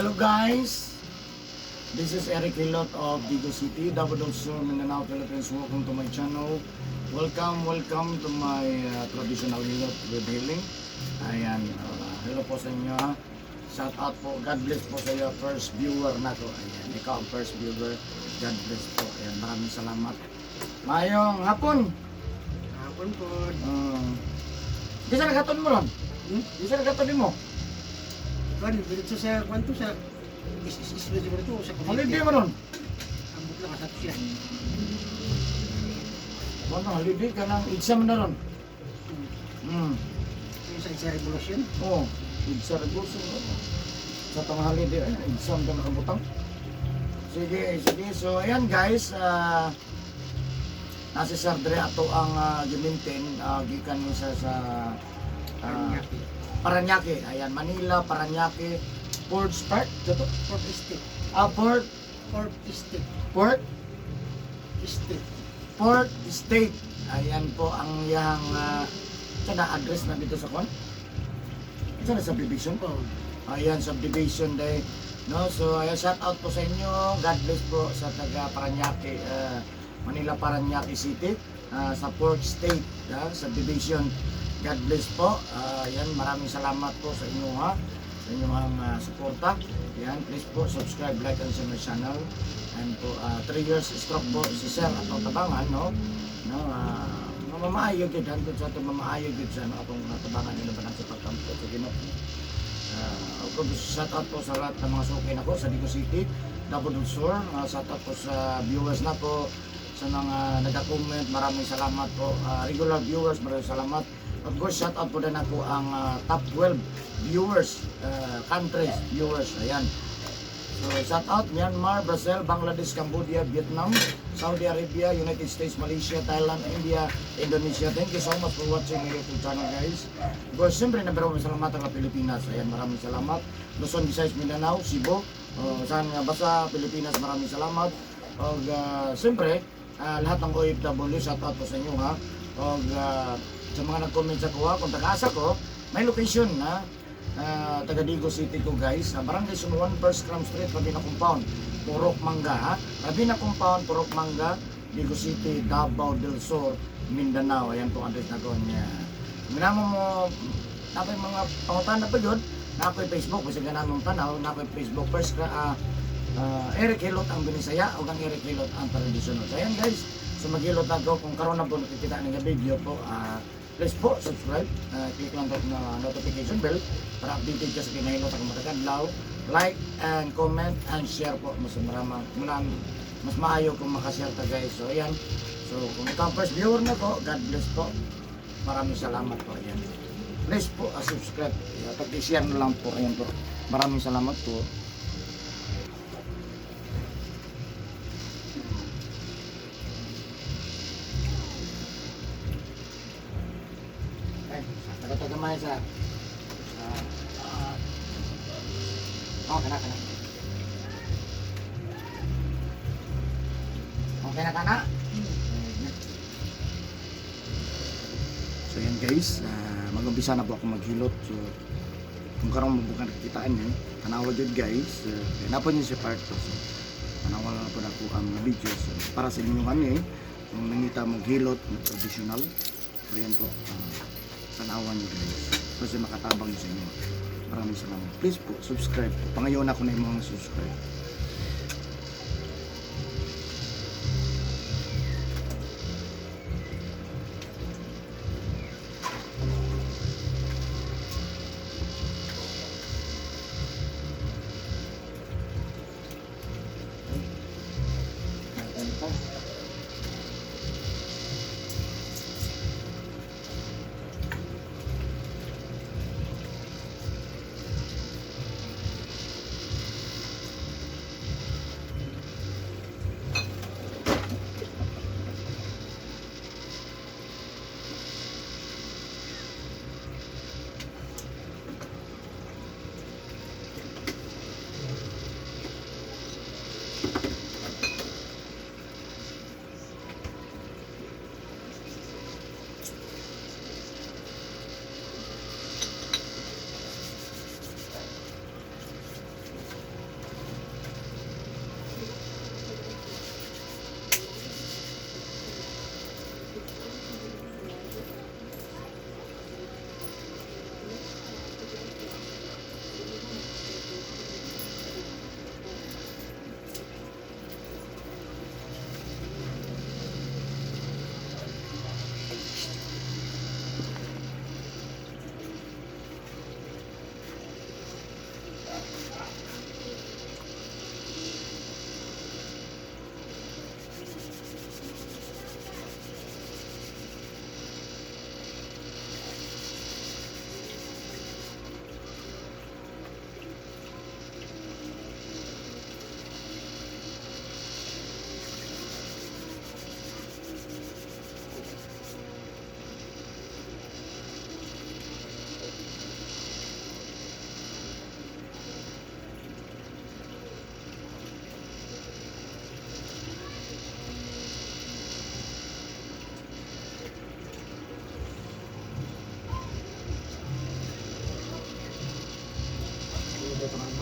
Hello guys, this is Eric Hilot of Digo City, Davao Sur, Mindanao, Philippines. Welcome to my channel. Welcome to my traditional Hilot with healing. Ayan, hello po sa inyo. Shout out po, God bless po sa iyo, first viewer na ko. Ayan, ikaw ang first viewer, God bless po. Ayan, maraming salamat. Mayong hapon. Hapon po. Di sa nagaton mo ron? Di sa nagaton mo? Kan, dito sa kwanto sa medyo dito sa Holiday mo ron? Ambot lang sa siya. Ano, holiday ka ng exam na ron? Yung sa revolution. Oo, exam revolution. Sa tanghali din, exam ka nakabutang. Sige. So, ayan guys, nasa Sir Dre ato ang gimintin, gikan mo sa Paranaque. Ayan, Manila, Paranaque, Port Park, dito? Port Estate. Port Estate. Port Estate. Port State. Ayan po ang yang na address na dito sa kwan. Sa na subdivision po. Ayan, subdivision day. No, so ayan, shout out po sa inyo. God bless po sa taga Paranaque, Manila, Paranaque City, sa Port State, subdivision. God bless po. Ayan, maraming salamat po sa inyo sa inyong suporta. Ayan, please po subscribe, like, and share my channel. And po 3 years stroke po si Sir atong tabangan, no? Mamaayo gid hangtod sa atong mamaayo gid sa atong tabangan nila ba sa pagkampo sa Ginoo. Shout out po sa lahat ng mga suki nako sa Digo City, Davao Sur. Shout out po sa viewers na po, sa mga nag-comment, maraming salamat po. Regular viewers, maraming salamat. Of course, shout out po din ako ang top 12 viewers, countries viewers. Ayan. So, shout out Myanmar, Brazil, Bangladesh, Cambodia, Vietnam, Saudi Arabia, United States, Malaysia, Thailand, India, Indonesia. Thank you so much for watching my YouTube channel, guys. Of course, siyempre, maraming salamat ang Pilipinas. Ayan, maraming salamat. Luzon, Visayas, Mindanao, Cebu, saan nga ba sa Pilipinas, maraming salamat. O, siyempre, lahat ng OFW, shout out po sa inyo, ha. O, sa mga nag-comment sa kuha, kung taga-asa ko, may location na taga Digo City ko guys, Barangay Sun 1, First Cram Street, Rabina Compound, Purok Manga, ha? Rabina Compound, Purok Manga, Digo City, Davao del Sur, Mindanao. Ayan po ang address na ko niya. Minamo mo, nakoy mga pangutan na pa yun, nakoy Facebook, kasi ganamong tanaw, nakoy Facebook, First Eric Hilot ang Binisaya, o ang Eric Hilot ang traditional. So ayan guys, so mag-hilot ako, kung karoon na po nakikita ng video po, please po subscribe, click lang na notification bell para updated ka sa kinahilot ang matagandlaw, like and comment and share po. Mas maayo kung makashare ta guys. So ayan, so kung ikaw first viewer na po, God bless po, maraming salamat po. Ayan, please po subscribe, pag-share na lang po. Ayan po, maraming salamat po. Tagamay sa kana. Okay na kana? So yan guys, mag-umpisa na po ako maghilot. So kung karoon mo bukan nakikitaan nyo, tanawa dyan guys, napon nyo si part ko. So tanawa na po na po ang videos para sa inyo kami, kung nangita maghilot na traditional. So yan po, tanawan nyo guys, kasi makatabang nyo sa inyo. Maraming salamat. Please po, subscribe. Pangayon ako na yung mga subscribe.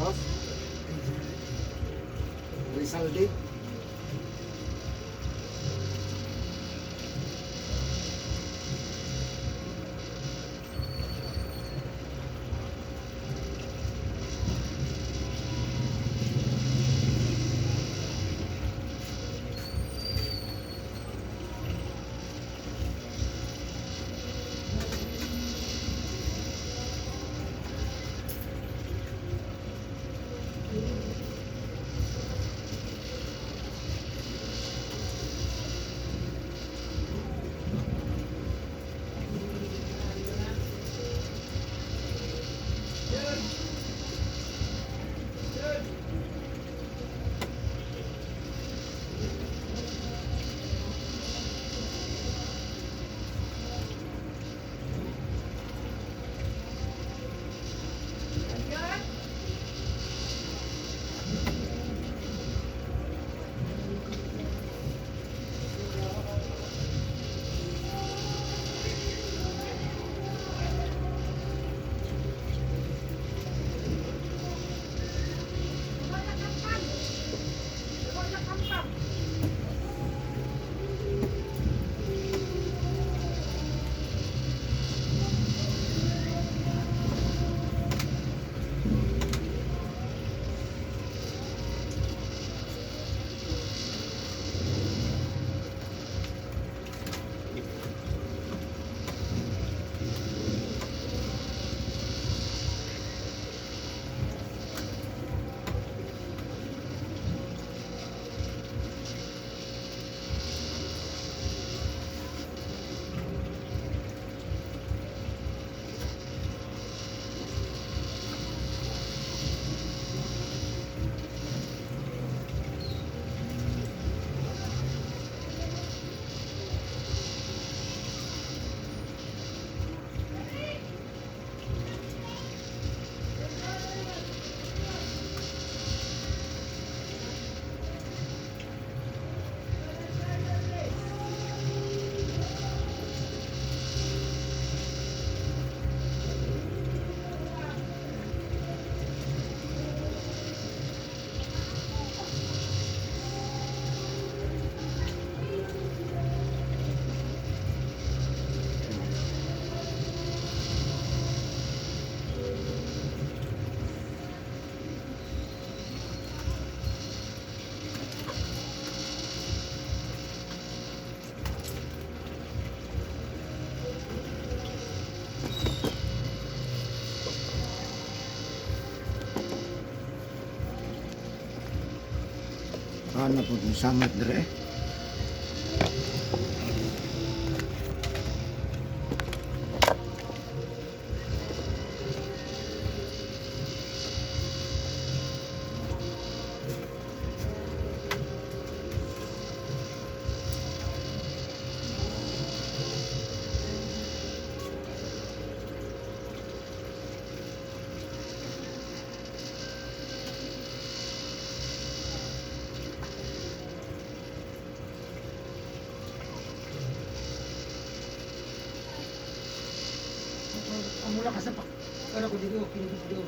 of Rizal date. Ano po yung samot dire? Ang mula ka sa pak. Ano ko dito, pinigit dito.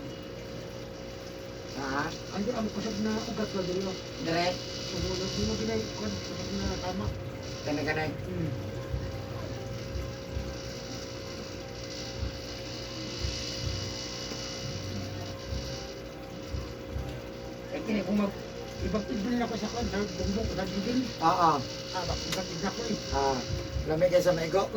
Ha? Ando ang kusog na ugat ko dito. Dire? Sumulog di mo ginay kon kusog na tama. Kanay-kanay. Eh kini kung mag ibang tigil na ko sa kon, bumbong ko daging. Oo. Bak ibang tigil na ko eh. Lamig kayo sa maigo.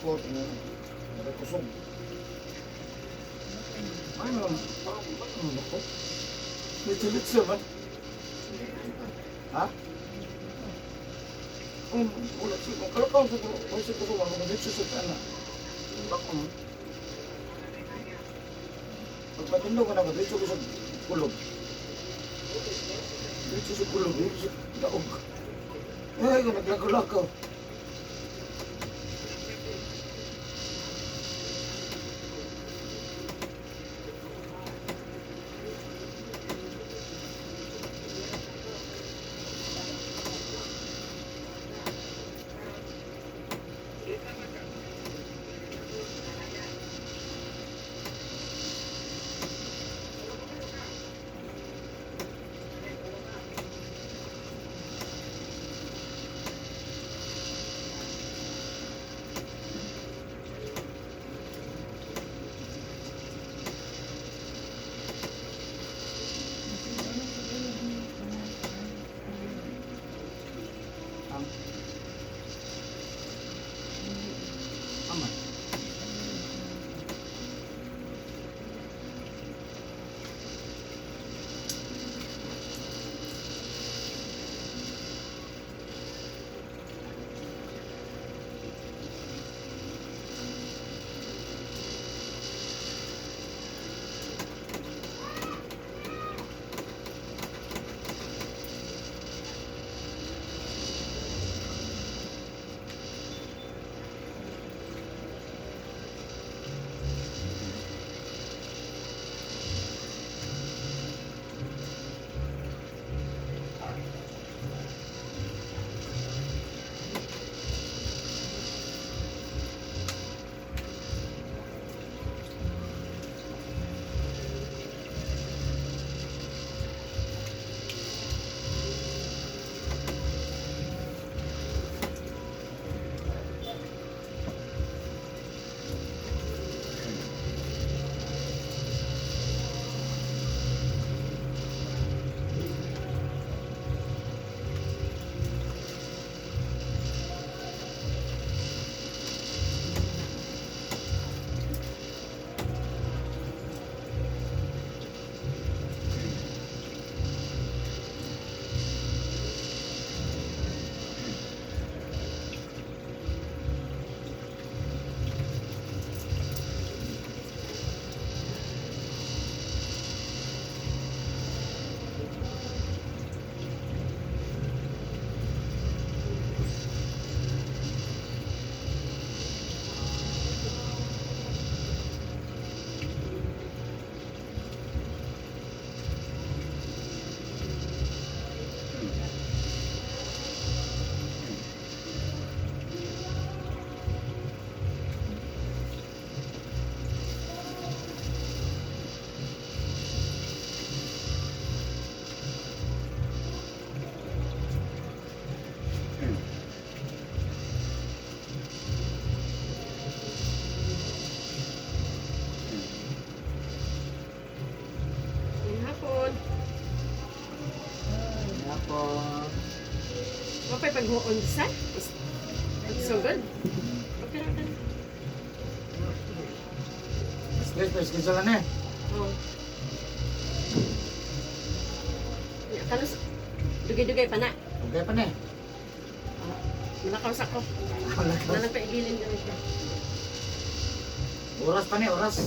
ko, nagkusog. Ano ako? Litsa man. Ha? Wala siya. Kung kalakaw sa kusugan, kung litsa sa kana. Bako mo. Pagpatindo ko na ba, litsa ko sa kulog. Litsa sa kulog, litsa sa daog. Ay, kung naglakaw-lakaw. Aman. Okay, pag-huon sa? So good? Okay na. Stress sa lang eh. Oh. Kalos, dugay-dugay pa na. Okay pa na eh. Manakaw ko. Nalang pa igilin na ito. Oras pa na eh, oras.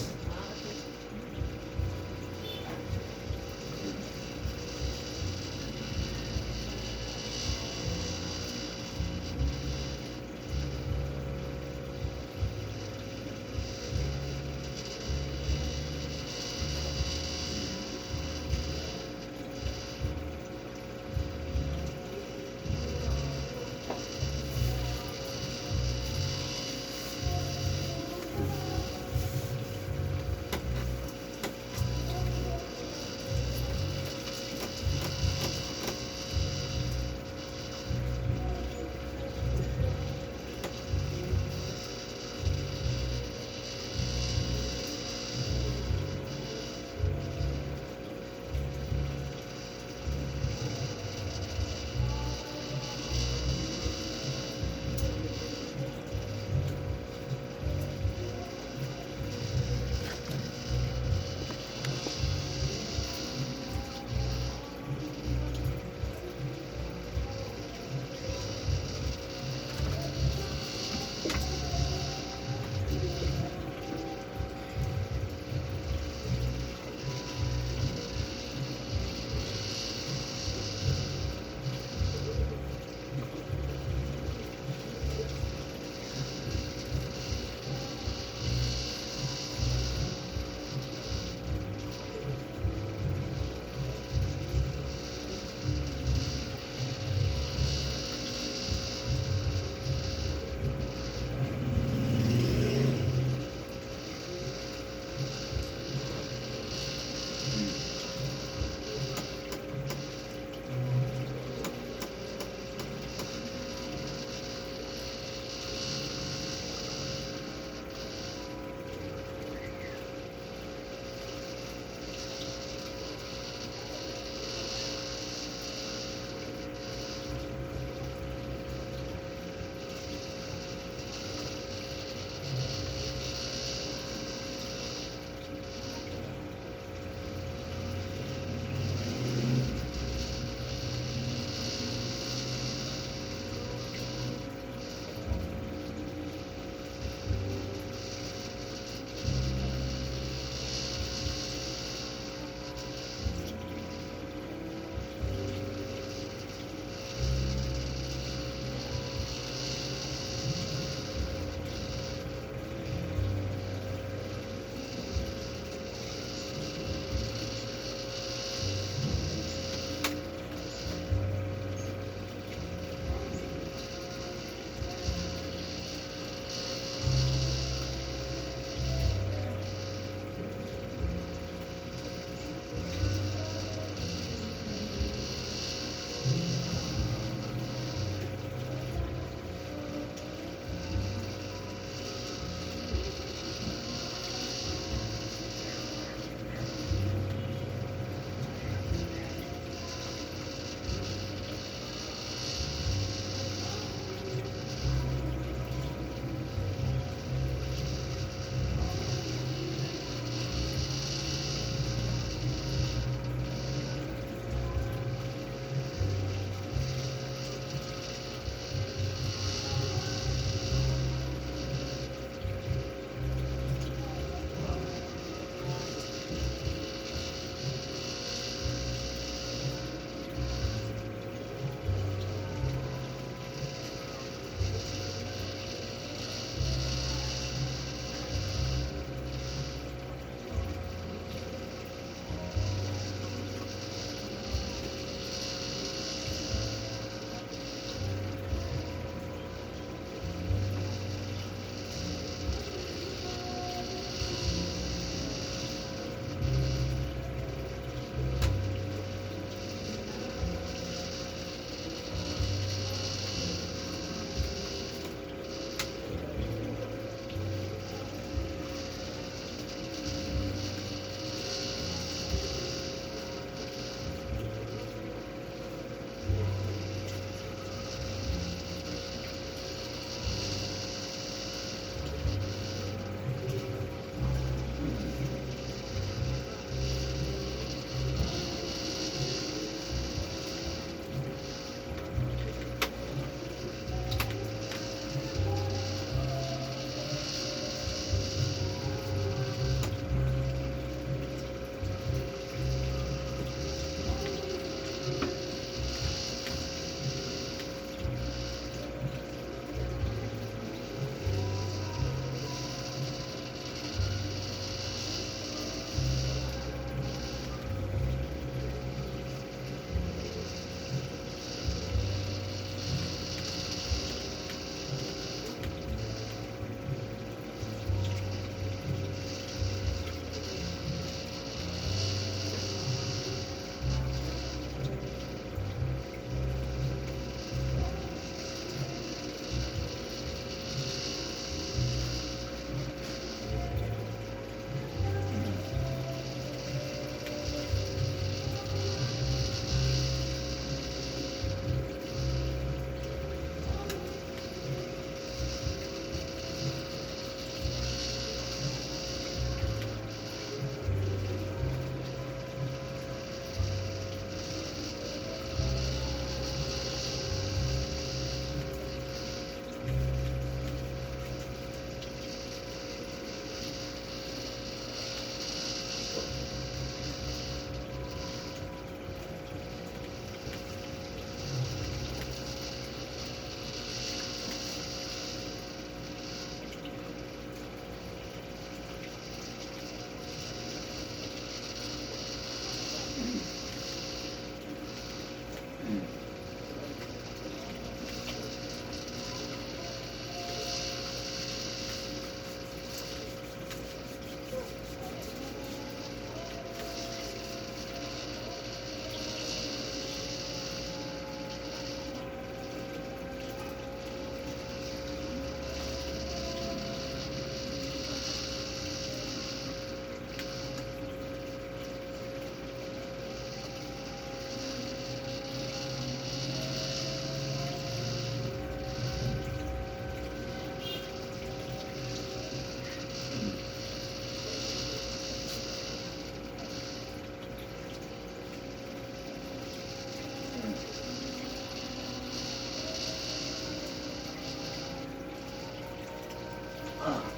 Ah.